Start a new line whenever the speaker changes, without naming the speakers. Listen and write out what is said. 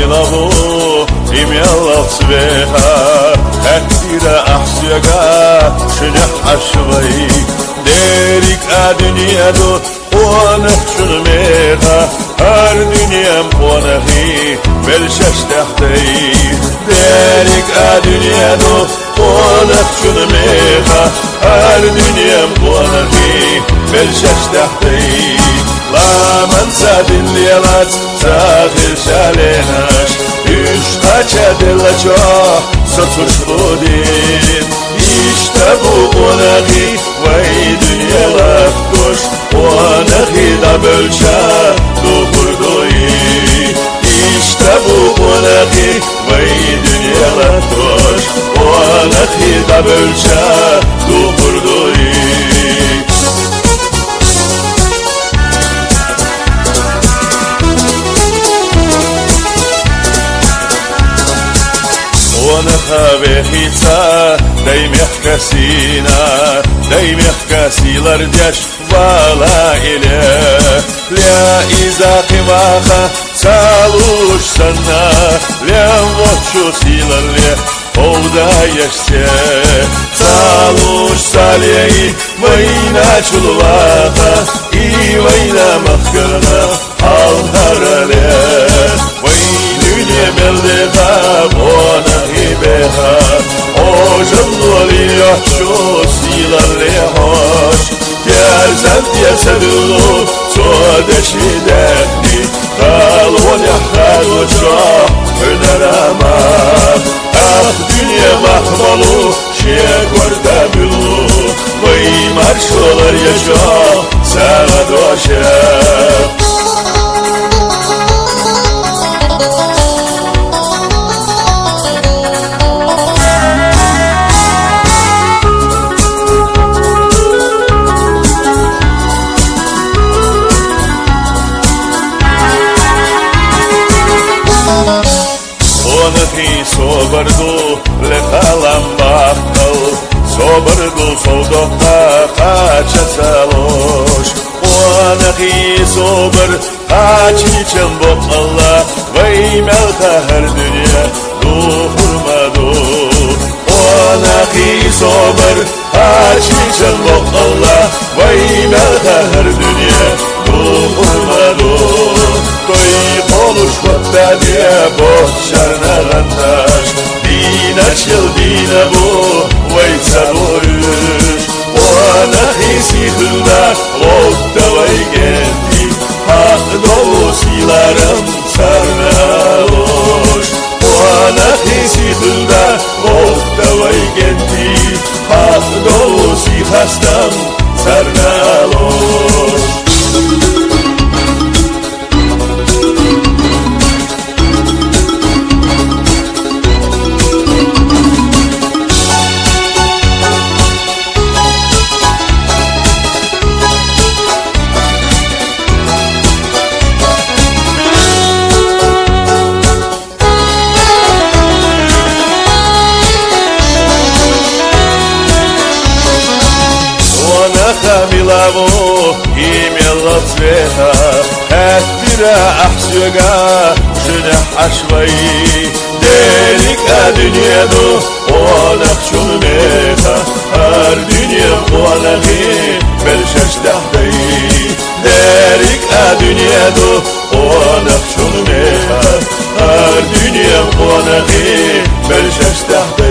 ملابو إميالات سبيها هكتيرا أحسيقا شنح عشوي ديرك الدنيا دو قوانك شنميها هر دنيام قوانهي بلشش تحتي ديرك الدنيا دو قوانك شنميها هر دنيام قوانهي بلشش تحتي لا منسى بالليلات ساخر شاليناش İşte delaca satışlı din İşte bu onahi vay dünyalar koş Onahi da bölçe doğurdoyi İşte bu onahi vay dünyalar koş Onahi da bölçe doğurdoyi ونخابيخيتا دايميخ كاسينا دايميخ كاسيلر ديش بالا إله لا إذا قماخا سالوش سنة لا وطشو سيلر لي Ovda yaşse Saluş salyeyi Vayna çulvaha İ vayna mahkırna Al harale Vaynüne meldeha Ona hibeha O canlı yaşo Silarle hoş Gerzem yesedulu Sodeşi derdi Kal o nehar uçra Önerama Ah dünya mahmalu Şeye görde büllu Vay marşolar yaşa Sana doşe Sobardu lekalam bakal Sobardu soldokta kaça saloş Oanahi sobar kaç için bokalla Vay melka her dünya duhurmadu Oanahi sobar kaç için bokalla Vay melka her dünya duhurmadu Toy konuşmakta diye boşarına kandaş Din açıl dine bu vaysa boyuş O anahisi hılda Lokta vay geldi Hak dolu silarım sarnaoş O anahisi hılda Lokta vay geldi Hak dolu si hastam sarnaoş Милаво имела цвета Хаттира ахсюга Жына ашвай Делика дünyaду Онах чунмеха Har dünya onahi Belşeş dahday Delika dünyaду Онах чунмеха Har dünya onahi Belşeş dahday